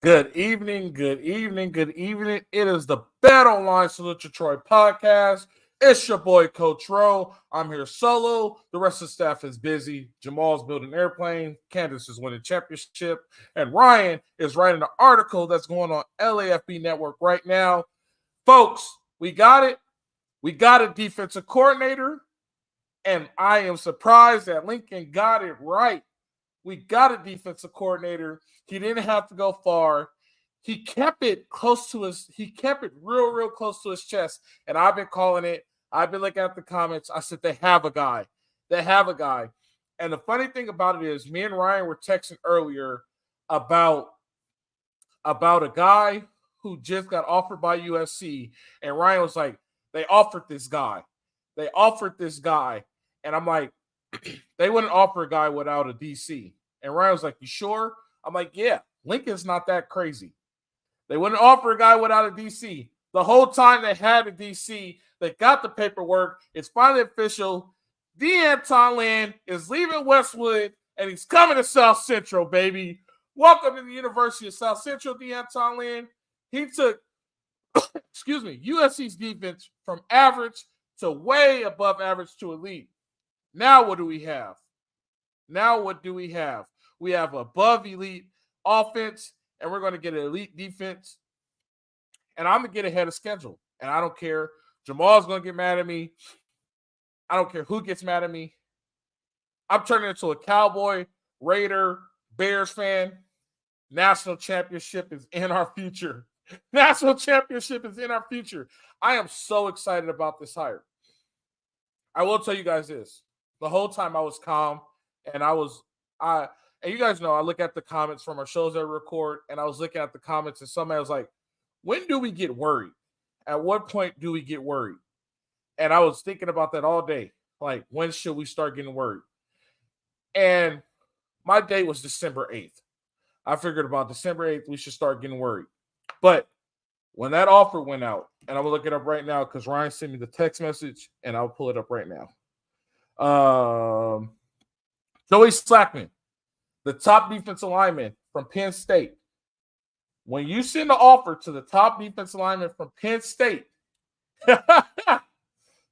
Good evening, good evening, good evening. It is the Bet Online Salute to Troy podcast. It's your boy, Coach Rowe. I'm here solo. The rest of the staff is busy. Jamal's building an airplane. Candace is winning championship. And Ryan is writing an article that's going on LAFB Network right now. Folks, we got it. We got a defensive coordinator. And I am surprised that Lincoln got it right. We got a defensive coordinator. He didn't have to go far. He kept it close to his, he kept it real close to his chest. And I've been calling it. I've been looking at the comments. I said, they have a guy. They have a guy. And the funny thing about it is, me and Ryan were texting earlier about a guy who just got offered by USC. And Ryan was like, they offered this guy. They offered this guy. And I'm like, they wouldn't offer a guy without a DC. And Ryan was like, you sure? I'm like, yeah, Lincoln's not that crazy. They wouldn't offer a guy without a DC. The whole time they had a DC, they got the paperwork. It's finally official. Lynn is leaving Westwood, and he's coming to South Central, baby. Welcome to the University of South Central, Lynn. He took, USC's defense from average to way above average to elite. Now what do we have? We have above elite offense, and we're going to get an elite defense. And I'm going to get ahead of schedule. And I don't care. Jamal's going to get mad at me. I don't care who gets mad at me. I'm turning into a Cowboy, Raider, Bears fan. National championship is in our future. National championship is in our future. I am so excited about this hire. I will tell you guys this. The whole time I was calm, and and you guys know I look at the comments from our shows that I record, and I was looking at the comments, and somebody was like, when do we get worried? At what point do we get worried? And I was thinking about that all day. Like, when should we start getting worried? And my date was December 8th. I figured about December 8th, we should start getting worried. But when that offer went out, and I will look it up right now because Ryan sent me the text message, and I'll pull it up right now. Joey Slackman, the top defensive lineman from Penn State. When you send an offer to the top defensive lineman from Penn State,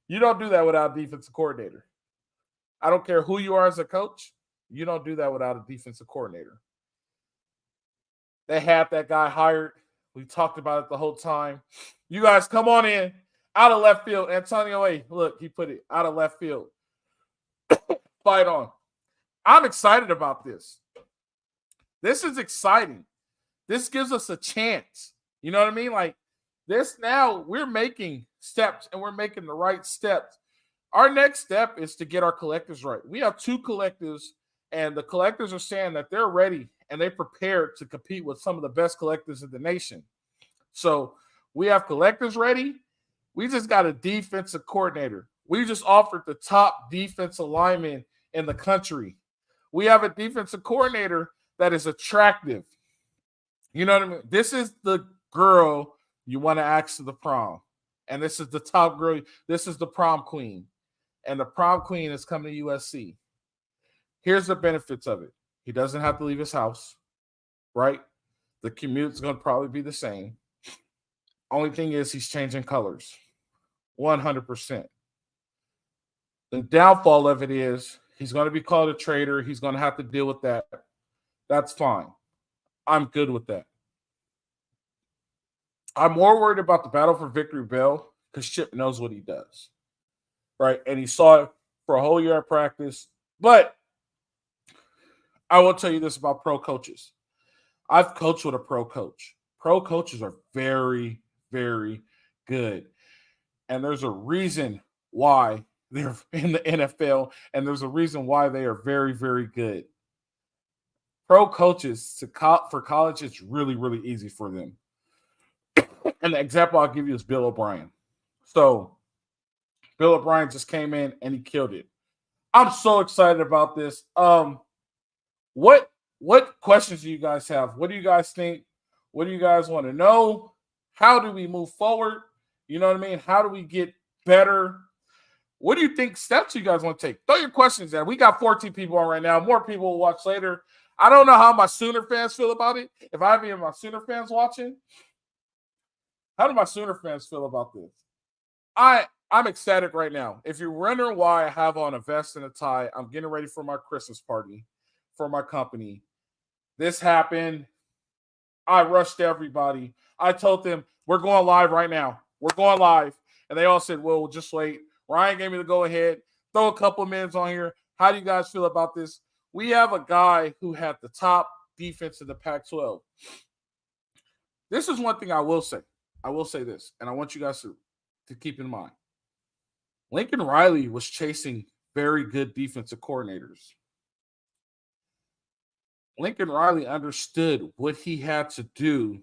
you don't do that without a defensive coordinator. I don't care who you are as a coach. You don't do that without a defensive coordinator. They had that guy hired. We talked about it the whole time. You guys come on in. Out of left field. Antonio A. Look, he put it out of left field. Fight on. I'm excited about this. This is exciting. This gives us a chance. You know what I mean? Like, this now, we're making steps, and we're making the right steps. Our next step is to get our collectives right. We have two collectives, and the collectives are saying that they're ready and they're prepared to compete with some of the best collectives in the nation. So we have collectives ready. We just got a defensive coordinator. We just offered the top defensive lineman in the country. We have a defensive coordinator that is attractive. You know what I mean? This is the girl you want to ask to the prom. And this is the top girl. This is the prom queen. And the prom queen is coming to USC. Here's the benefits of it. He doesn't have to leave his house, right? The commute's going to probably be the same. Only thing is he's changing colors. 100%. The downfall of it is he's going to be called a traitor. He's going to have to deal with that. That's fine. I'm good with that. I'm more worried about the battle for Victory Bell because Chip knows what he does, right? And he saw it for a whole year of practice. But I will tell you this about pro coaches. I've coached with a pro coach. Pro coaches are very, very good. And there's a reason why they're in the NFL, and there's a reason why they are very, very good. Pro coaches for college, it's really, really easy for them. And the example I'll give you is Bill O'Brien. So Bill O'Brien just came in and he killed it. I'm so excited about this. What questions do you guys have? What do you guys think? What do you guys want to know? How do we move forward? You know what I mean? How do we get better? What do you think steps you guys want to take? Throw your questions in. We got 14 people on right now. More people will watch later. I don't know how my Sooner fans feel about it. If I have any of my Sooner fans watching, how do my Sooner fans feel about this? I'm ecstatic right now. If you're wondering why I have on a vest and a tie, I'm getting ready for my Christmas party for my company. This happened. I rushed everybody. I told them, we're going live right now. We're going live. And they all said, well, we'll just wait. Ryan gave me the go-ahead. Throw a couple of minutes on here. How do you guys feel about this? We have a guy who had the top defense in the Pac-12. This is one thing I will say. I will say this, and I want you guys to keep in mind. Lincoln Riley was chasing very good defensive coordinators. Lincoln Riley understood what he had to do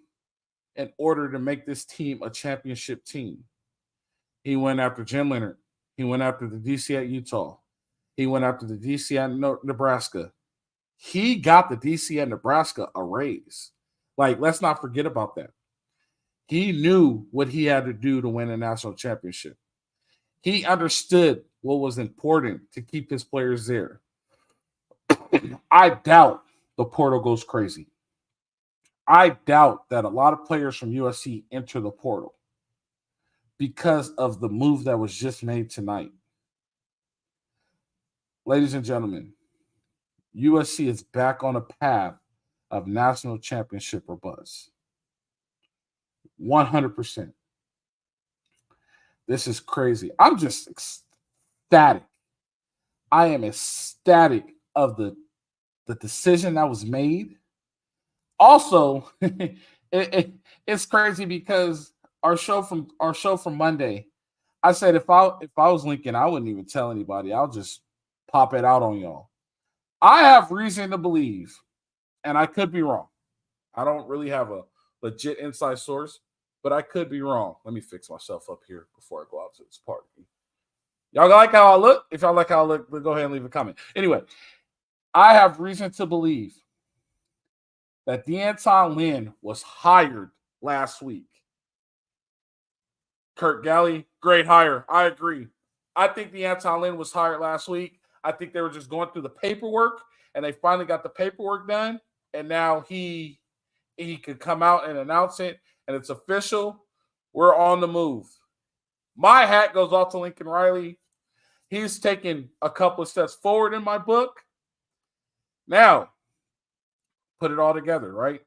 in order to make this team a championship team. He went after Jim Leonard. He went after the DC at Utah. He went after the DC at Nebraska. He got the DC at Nebraska a raise. Like, let's not forget about that. He knew what he had to do to win a national championship. He understood what was important to keep his players there. I doubt the portal goes crazy. I doubt that a lot of players from USC enter the portal because of the move that was just made tonight. Ladies and gentlemen, USC is back on a path of national championship or buzz. 100%. This is crazy. I'm just ecstatic. I am ecstatic of the decision that was made. Also, it's crazy because our show from Monday, I said if I was Lincoln, I wouldn't even tell anybody. I'll just pop it out on y'all. I have reason to believe, and I could be wrong. I don't really have a legit inside source, but I could be wrong. Let me fix myself up here before I go out to this party. Y'all like how I look? If y'all like how I look, go ahead and leave a comment. Anyway, I have reason to believe that Lynn was hired last week. Kurt Galley, great hire. I agree. I think Lynn was hired last week. I think they were just going through the paperwork, and they finally got the paperwork done, and now he could come out and announce it, and it's official. We're on the move. My hat goes off to Lincoln Riley. He's taken a couple of steps forward in my book. Now, put it all together, right?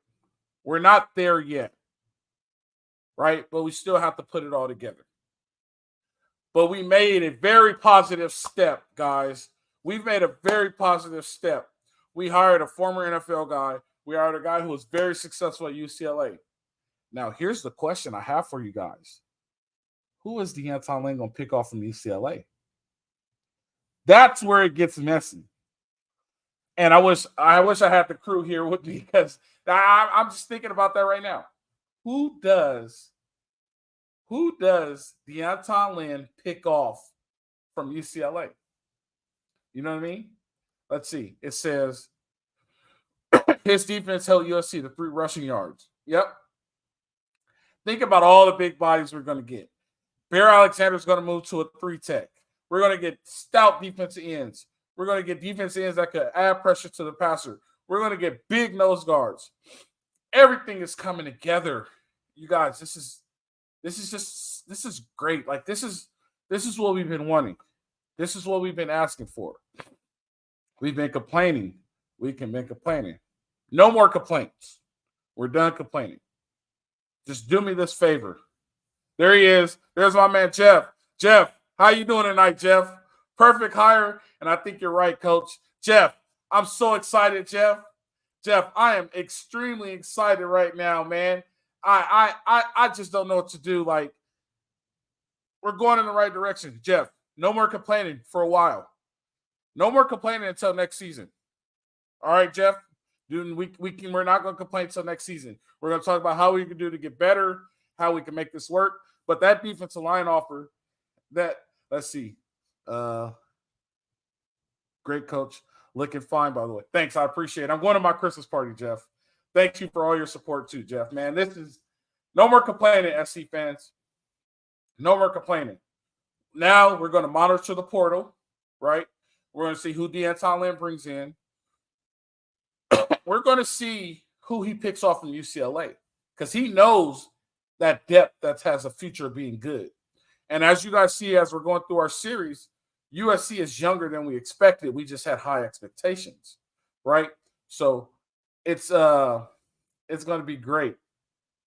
We're not there yet, right? But we still have to put it all together. But we made a very positive step, guys. We've made a very positive step. We hired a former NFL guy. We hired a guy who was very successful at UCLA. Now, here's the question I have for you guys. Who is Lynn going to pick off from UCLA? That's where it gets messy. And I wish I had the crew here with me because I'm just thinking about that right now. Who does Lynn pick off from UCLA? You know what I mean? Let's see. It says his defense held USC to 3 rushing yards. Yep. Think about all the big bodies we're going to get. Bear Alexander's going to move to a 3-tech. We're going to get stout defensive ends. We're going to get defensive ends that could add pressure to the passer. We're going to get big nose guards. Everything is coming together. You guys, this is great. Like this is what we've been wanting. This is what we've been asking for. We've been complaining. We can be complaining. No more complaints. We're done complaining. Just do me this favor. There he is. There's my man, Jeff. Jeff, how you doing tonight, Jeff? Perfect hire, and I think you're right, Coach. Jeff, I'm so excited, Jeff. Jeff, I am extremely excited right now, man. I just don't know what to do. Like, we're going in the right direction. Jeff, no more complaining for a while. No more complaining until next season. All right, Jeff? We're not going to complain until next season. We're going to talk about how we can do to get better, how we can make this work. But that defensive line offer, let's see. Great coach. Looking fine, by the way. Thanks. I appreciate it. I'm going to my Christmas party, Jeff. Thank you for all your support too, Jeff. Man, this is no more complaining, SC fans. No more complaining. Now we're going to monitor the portal, right? We're going to see who Lynn brings in. we're going to see who he picks off from UCLA because he knows that depth that has a future of being good. And as you guys see, as we're going through our series, USC is younger than we expected. We just had high expectations, right? So it's going to be great.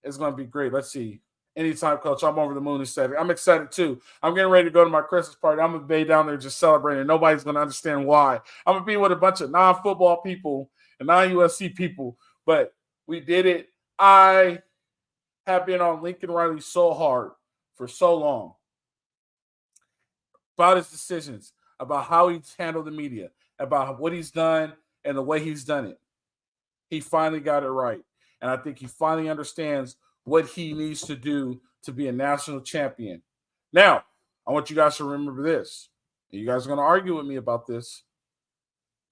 It's going to be great. Let's see. Anytime, Coach, I'm over the moon excited. I'm excited, too. I'm getting ready to go to my Christmas party. I'm going to be down there just celebrating. Nobody's going to understand why. I'm going to be with a bunch of non-football people and non-USC people, but we did it. I have been on Lincoln Riley so hard for so long about his decisions, about how he's handled the media, about what he's done and the way he's done it. He finally got it right. And I think he finally understands what he needs to do to be a national champion. Now, I want you guys to remember this. You guys are going to argue with me about this.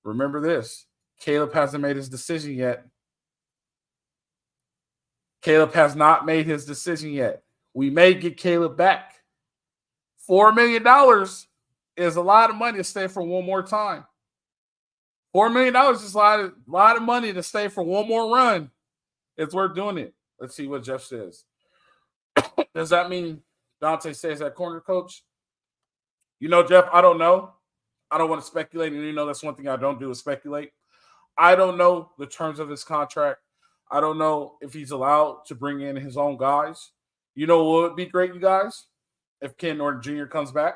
Remember this. Caleb hasn't made his decision yet. Caleb has not made his decision yet. We may get Caleb back. $4 million is a lot of money to stay for one more time. $4 million is a lot of money to stay for one more run. It's worth doing it. Let's see what Jeff says. Does that mean Dante stays at corner, Coach? You know, Jeff, I don't know. I don't want to speculate. And you know that's one thing I don't do is speculate. I don't know the terms of his contract. I don't know if he's allowed to bring in his own guys. You know what would be great, you guys? If Ken Norton Jr. comes back.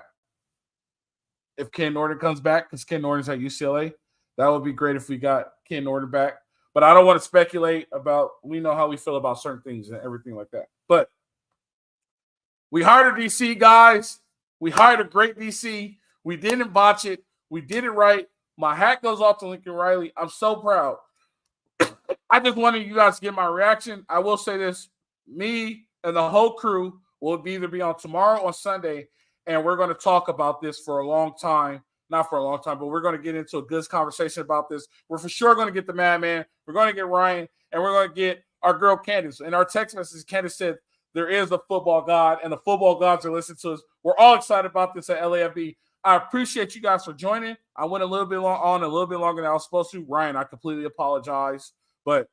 If Ken Norton comes back, because Ken Norton's at UCLA, that would be great if we got Ken Norton back. But I don't want to speculate about, we know how we feel about certain things and everything like that. But we hired a DC, guys. We hired a great DC. We didn't botch it. We did it right. My hat goes off to Lincoln Riley. I'm so proud. I just wanted you guys to get my reaction. I will say this. Me and the whole crew will either be on tomorrow or Sunday, and we're going to talk about this for a long time. Not for a long time, but we're going to get into a good conversation about this. We're for sure going to get the madman. We're going to get Ryan, and we're going to get our girl Candace. In our text message, Candace said there is a football god, and the football gods are listening to us. We're all excited about this at LAFB. I appreciate you guys for joining. I went a little bit longer than I was supposed to. Ryan, I completely apologize, but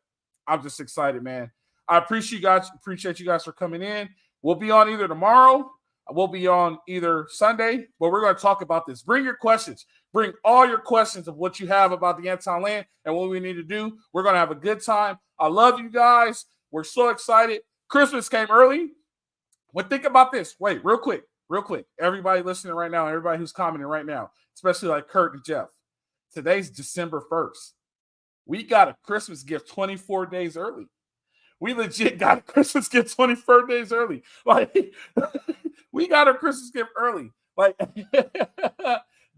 I'm just excited, man. I appreciate you guys for coming in. We'll be on either tomorrow. We'll be on either Sunday, but we're going to talk about this. Bring your questions. Bring all your questions of what you have about the anti-land and what we need to do. We're going to have a good time. I love you guys. We're so excited. Christmas came early. Well, think about this. Wait, real quick. Everybody listening right now, everybody who's commenting right now, especially like Kurt and Jeff. Today's December 1st. We got a Christmas gift 24 days early. We legit got a Christmas gift 24 days early. Like, we got our Christmas gift early. Like,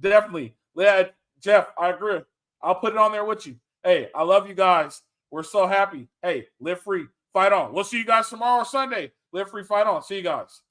definitely. Yeah, Jeff, I agree. I'll put it on there with you. Hey, I love you guys. We're so happy. Hey, live free. Fight on. We'll see you guys tomorrow or Sunday. Live free, fight on. See you guys.